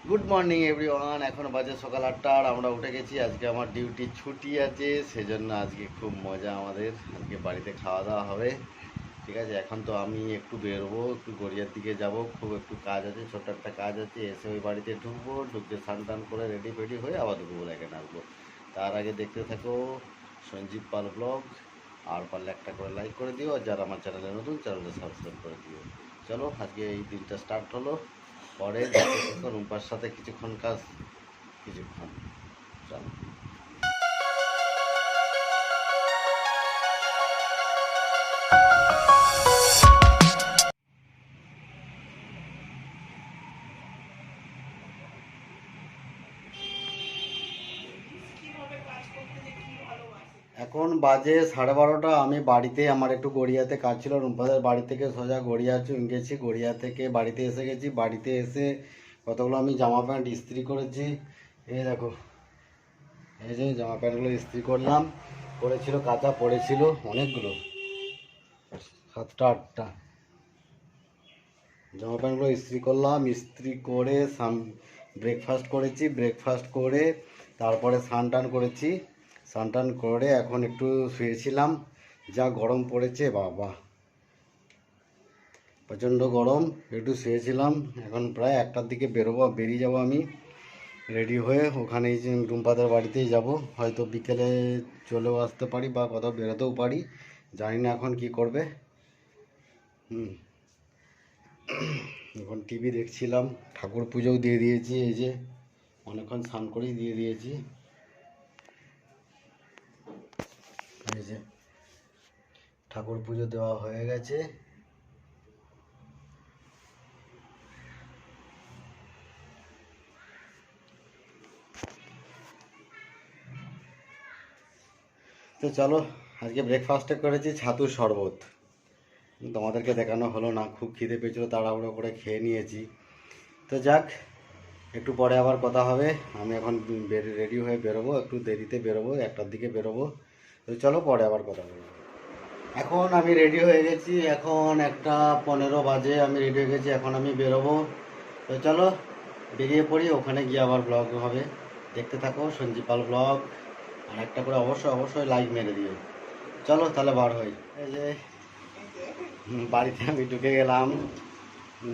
Good morning everyone. এখন বাজে সকাল 8টা আর আমরা উঠে গেছি। আজকে আমার ডিউটি ছুটি আছে, সেজন্য আজকে খুব মজা আমাদের। আজকে বাড়িতে খাওয়া দাওয়া হবে, ঠিক আছে। এখন তো আমি একটু বেরোবো, একটু গড়িয়ার দিকে যাব, খুব একটু কাজ আছে, ছোট্ট একটা কাজ আছে। এসে ওই বাড়িতে ঢুকবো, ঢুকতে স্নান টান করে রেডি ফেডি হয়ে আবার দুপুরবেলা এখানে আসবো। তার আগে দেখতে থাকো সঞ্জীব পাল ব্লগ, আর পারলে একটা করে লাইক করে দিও, আর যারা আমার চ্যানেলে নতুন চ্যানেলটা সাবস্ক্রাইব করে দিও। চলো আজকে এই দিনটা স্টার্ট হলো। পরে রুম্পার সাথে কিছুক্ষণ কাজ, কিছুক্ষণ চলো। এখন বাজে 12:30। আমি বাড়িতে, আমার একটু গড়িয়াতে কাজ ছিল। রুম্পাদের বাড়ি থেকে সোজা গড়িয়া গেছি, গড়িয়া থেকে বাড়িতে এসে গেছি। বাড়িতে এসে কতগুলো আমি জামা প্যান্ট ইস্ত্রি করেছি। এই দেখো, এই যে জামা প্যান্টগুলো ইস্ত্রি করলাম। পড়েছিল, কাঁচা পড়েছিল অনেকগুলো, 7টা 8টা জামা প্যান্টগুলো ইস্ত্রি করলাম। ইস্ত্রি করে ব্রেকফাস্ট করেছি, ব্রেকফাস্ট করে তারপরে স্নান টান করেছি। স্নান টান করে এখন একটু শুয়েছিলাম। যা গরম পড়েছে বাবা, প্রচণ্ড গরম। একটু শুয়েছিলাম। এখন প্রায় 1টার দিকে বেরিয়ে যাব আমি রেডি হয়ে। ওখানে যে রুম্পাদের বাড়িতেই যাব, হয়তো বিকেলে চলেও আসতে পারি বা কোথাও বেরোতেও পারি, জানি না এখন কি করবে। এখন টিভি দেখছিলাম, ঠাকুর পুজোও দিয়ে দিয়েছি। এই যে অনেকক্ষণ স্নান করেই দিয়ে দিয়েছি। এই যে ঠাকুর পুজো দেওয়া হয়ে গেছে। তো চলো, আজকে ব্রেকফাস্টে করেছি ছাতুর শরবত। তোমাদেরকে দেখানো হলো না, খুব খিদে পেয়েছিল, তাড়াহুড়ো করে খেয়ে নিয়েছি। তো যাক, একটু পরে আবার কথা হবে। আমি এখন রেডি হয়ে বেরোবো, একটু দেরিতে বেরোবো, 1টার দিকে বেরোবো। তো চলো পরে আবার কথা বলবো। এখন আমি রেডি হয়ে গেছি, এখন 1:15 বাজে। আমি রেডি হয়ে গেছি, এখন আমি বেরোবো। তো চলো বেরিয়ে পড়ি, ওখানে গিয়ে আবার ব্লগ হবে। দেখতে থাকো সঞ্জীব পাল ব্লগ, আর একটা করে অবশ্যই অবশ্যই লাইক মেরে দিও। চলো তাহলে বার হই। এই যে বাড়িতে আমি ঢুকে গেলাম,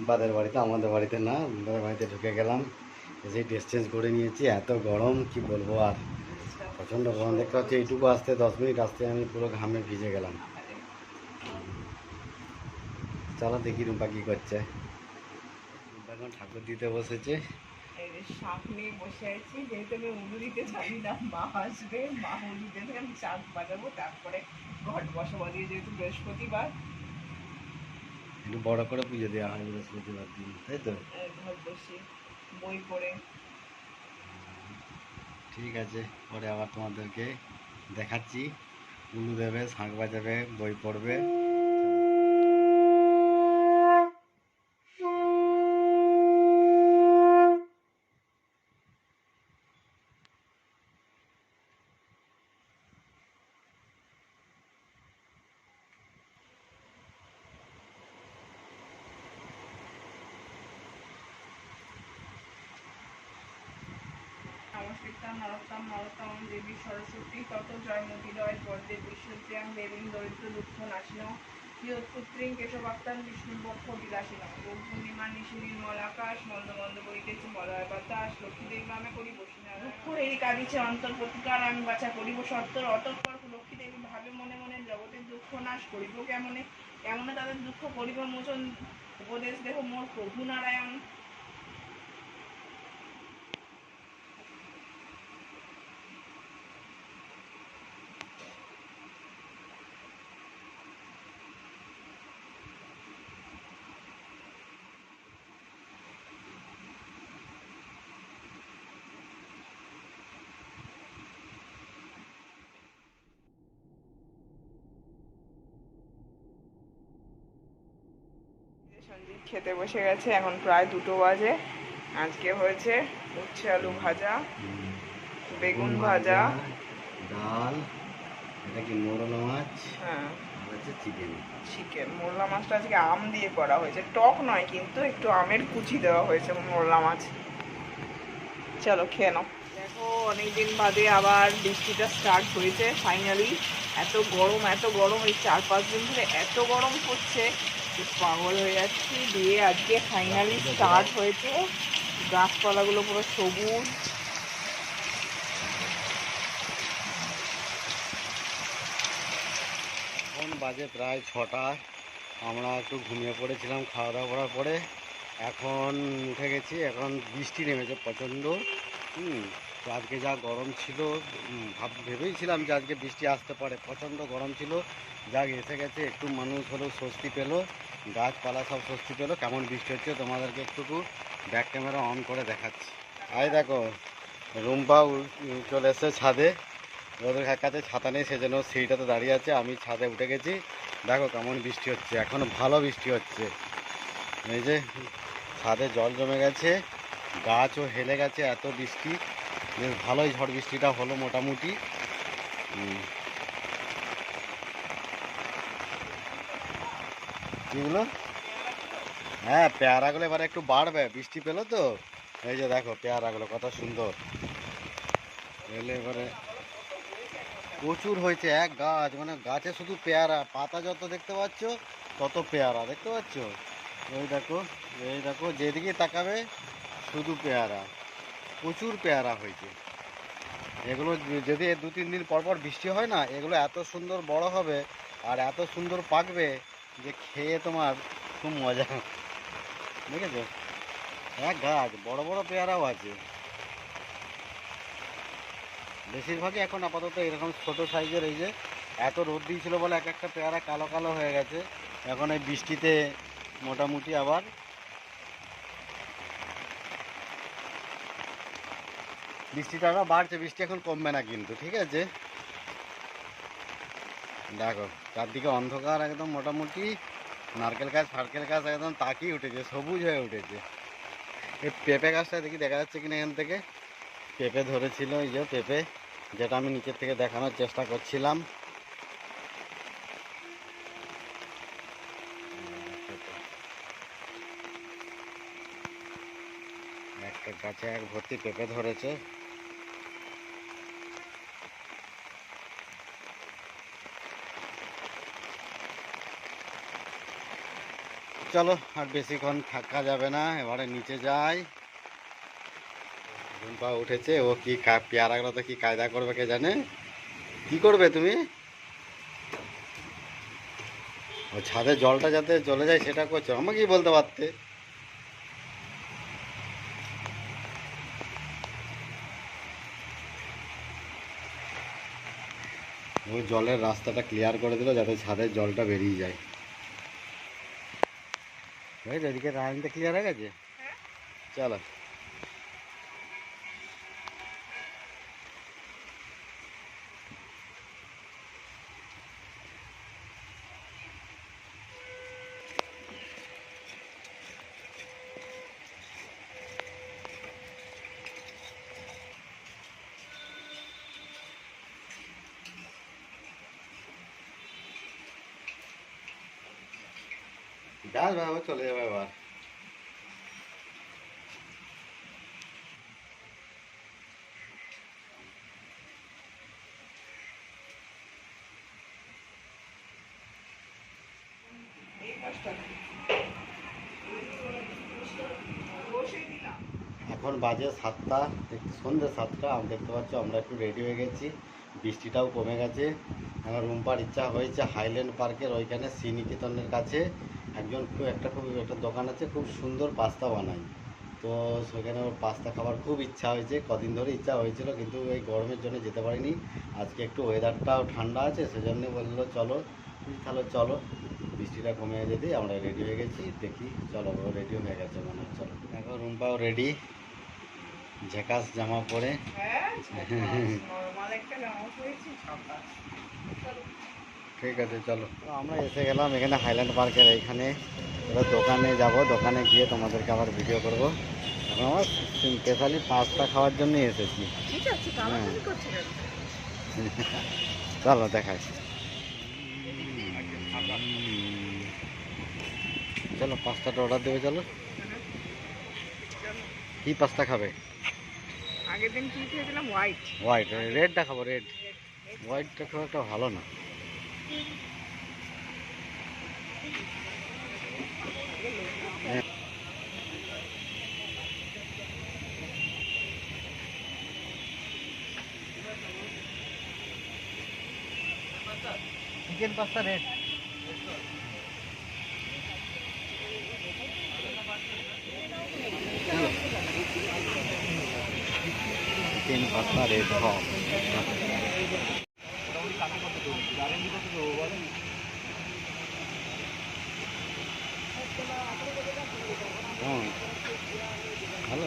বাদের বাড়িতে, আমাদের বাড়িতে না, বাদের বাড়িতে ঢুকে গেলাম। এই যে ড্রেস চেঞ্জ করে নিয়েছি, এত গরম কি বলবো আর, প্রচণ্ড গরম। দেখতে পাচ্ছি এইটুকু আসতে 10 মিনিট আসতে আমি পুরো ঘামে ভিজে গেলাম। চলো দেখি রুম্পা কি করছে। রুম্পা এখন ঠাকুর দিতে বসেছে। এই যে শাক নিয়ে বসে আছি, যেহেতু আমি উনুনিতে জানি না, মা আসবে, মা উনুনিতে থেকে আমি শাক বাজাবো, তারপরে ঘট বসাবো। দিয়ে যেহেতু বৃহস্পতিবার, একটু বড় করে পুজো দেওয়া হয় বৃহস্পতিবার দিন, তাই তো? ঘট বসি বই পড়ে। ঠিক আছে, পরে আবার তোমাদেরকে দেখাচ্ছি। উলু দেবে, শাঁখ বাজাবে, বই পড়বে। নমস্কৃতাম নরোত্তম নরোত্তম দেবী সরস্বতী তত জয় মতিলয় পদ্মে বিশ্বজ্যাং দেবীং দরিদ্র দুঃখ নাশিন প্রিয়পুত্রীং কেশবাক্তান বিষ্ণুপক্ষ বিলাসিন রোগ পূর্ণিমা নিশি নির্মল আকাশ মন্দ মন্দ বইতেছে মলয় বাতাস লক্ষ্মীদেব নামে করি বসিনা দুঃখর এই কাঁদিছে অন্তর প্রতিকার আমি বাঁচা করিব সত্তর অতঃপর লক্ষ্মীদেবী ভাবে মনে মনে জগতের দুঃখ নাশ করিব কেমনে, কেমনে তাদের দুঃখ করিব মোচন উপদেশ দেহ মোর প্রভু নারায়ণ। সঞ্জীব খেতে বসে গেছে, এখন প্রায় 2টো বাজে। আজকে হয়েছে উচ্ছে আলু ভাজা, বেগুন ভাজা, ডাল, এটা কি মোরলা মাছ, হ্যাঁ আর হচ্ছে চিকেন। চিকেন। মোরলা মাছটা আজকে আম দিয়ে করা হয়েছে, টক নয় কিন্তু, একটু আমের কুচি দেওয়া হয়েছে মোরলা মাছ। চলো খেয়ে নাও। দেখো অনেকদিন বাদে আবার বৃষ্টিটা স্টার্ট হয়েছে ফাইনালি। এত গরম এই 4-5 দিন ধরে এত গরম পড়ছে, পাগল হয়ে যাচ্ছি। দিয়ে আজকে ফাইনালি স্টার্ট হয়েছে, গাছপালাগুলো পুরো সবুজ। এখন বাজে প্রায় 6টা। আমরা একটু ঘুমিয়ে পড়েছিলাম খাওয়া দাওয়া করার পরে। এখন উঠে গেছি, এখন বৃষ্টি নেমেছে প্রচণ্ড। তো আজকে যা গরম ছিল, ভেবেইছিলাম যে আজকে বৃষ্টি আসতে পারে, প্রচণ্ড গরম ছিল। যাক এসে গেছে, একটু মানুষ হলেও স্বস্তি পেলো, গাছপালা সব স্বস্তি পেলো। কেমন বৃষ্টি হচ্ছে তোমাদেরকে একটু ব্যাক ক্যামেরা অন করে দেখাচ্ছি। আই দেখো রুম্পা চলে এসছে ছাদে, ওদের কাছে ছাতা নেই, সেজন্য সেইটাতে দাঁড়িয়ে আছে। আমি ছাদে উঠে গেছি, দেখো কেমন বৃষ্টি হচ্ছে, এখনও ভালো বৃষ্টি হচ্ছে। এই যে ছাদে জল জমে গেছে, গাছও হেলে গেছে, এত বৃষ্টি। বেশ ভালোই ঝড় বৃষ্টিটা হলো মোটামুটি। কিগুলো? হ্যাঁ, পেয়ারাগুলো এবারে একটু বাড়বে, বৃষ্টি পেলো তো। এই যে দেখো পেয়ারাগুলো কত সুন্দর এলে, এবারে প্রচুর হয়েছে এক গাছ, মানে গাছে শুধু পেয়ারা, পাতা যত দেখতে পাচ্ছ তত পেয়ারা দেখতে পাচ্ছ। এই দেখো, এই দেখো, যেদিকে তাকাবে শুধু পেয়ারা, প্রচুর পেয়ারা হয়েছে। এগুলো যদি 2-3 দিন পর পর বৃষ্টি হয় না, এগুলো এত সুন্দর বড় হবে আর এত সুন্দর পাকবে যে খেয়ে তোমার খুব মজা। দেখেছো, এক গাছ বড় বড় পেয়ারাও আছে। বেশিরভাগই এখন আপাতত এরকম ছোট সাইজের। এই যে এত রোদ দিয়েছিল বলে এক একটা পেয়ারা কালো কালো হয়ে গেছে। এখন এই বৃষ্টিতে মোটামুটি আবার বৃষ্টিটা আবার বাড়ছে, বৃষ্টি এখন কমবে না কিন্তু, ঠিক আছে। দেখো চারদিকে অন্ধকার একদম, মোটামুটি নারকেল গাছ ফারকেল গাছ একদম তাকিয়ে উঠেছে, সবুজ হয়ে উঠেছে। এই পেঁপে গাছটা দেখি দেখা যাচ্ছে কিনা এখান থেকে। পেঁপে ধরেছিল, এই যে পেঁপে, যেটা আমি নিচের থেকে দেখানোর চেষ্টা করছিলাম। একটা গাছে এক ভর্তি পেঁপে ধরেছে। চলো আর বেশিক্ষণ থাকা যাবে না, এবারে নিচে যাই। রুম্পা উঠেছে, ও কি পেয়ারাগুলো তো কি কায়দা করবে কে জানে। কি করবে তুমি? ও ছাদে জলটা যাতে চলে যায় সেটা করছো, আমাকেই বলতে পারতে। ও জলের রাস্তাটা ক্লিয়ার করে দিল যাতে ছাদের জলটা বেরিয়ে যায়। বুঝলি, এদিকে লাইনটা ক্লিয়ার হয়ে গেছে। চলো যাস ভাই, ও চলে যাবে এবার। এখন বাজে 7টা, সন্ধ্যে 7টা। আমি দেখতে পাচ্ছ আমরা একটু রেডি হয়ে গেছি, বৃষ্টিটাও কমে গেছে। আমার রুম্পার ইচ্ছা হয়েছে হাইল্যান্ড পার্কের ওইখানে শ্রীনিকেতনের কাছে খুব একটা দোকান আছে, খুব সুন্দর পাস্তা বানায়। তো সেখানে ওর পাস্তা খাবার খুব ইচ্ছা হয়েছে, কদিন ধরে ইচ্ছা হয়েছিল, কিন্তু এই গরমের জন্য যেতে পারিনি। আজকে একটু ওয়েদারটাও ঠান্ডা আছে, সেজন্য বললো চলো, তাহলে চলো, বৃষ্টিটা কমে যেতে আমরা রেডি হয়ে গেছি। দেখি, চলো, ও রেডি হয়ে গেছে মনে হয়। চলো এখন রুম্পাও রেডি, ঝাকাস জামা পরে। ঠিক আছে চলো, আমরা এসে গেলাম এখানে হাইল্যান্ড পার্কের এইখানে। এবার দোকানে যাব, দোকানে গিয়ে তোমাদেরকে আবার ভিডিও করবো। এখন আমার স্পেশালি পাস্তা খাওয়ার জন্যই এসেছি। হ্যাঁ চলো দেখাই। চলো পাস্তাটা অর্ডার দেবে, চলো। কি পাস্তা খাবে? আগের দিন কি খেয়েছিলাম? হোয়াইট। হোয়াইট, রেডটা খাবো, রেড। হোয়াইটটা খুব একটা ভালো না। Chicken pasta red. Chicken pasta red খাও। ভালো।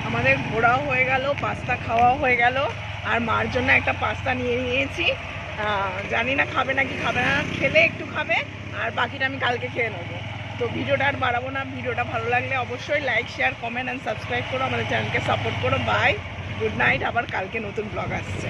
আমাদের ঘোরাও হয়ে গেল, পাস্তা খাওয়াও হয়ে গেল, আর মার জন্য একটা পাস্তা নিয়ে নিয়েছি। জানি না খাবে নাকি খাবে না, খেলে একটু খাবে, আর বাকিটা আমি কালকে খেয়ে নেবো। তো ভিডিওটা আর বাড়াবো না। ভিডিওটা ভালো লাগলে অবশ্যই like, share, comment and subscribe করো, আমাদের চ্যানেলকে সাপোর্ট করো। Bye, good night. আবার কালকে নতুন ব্লগ আসছে।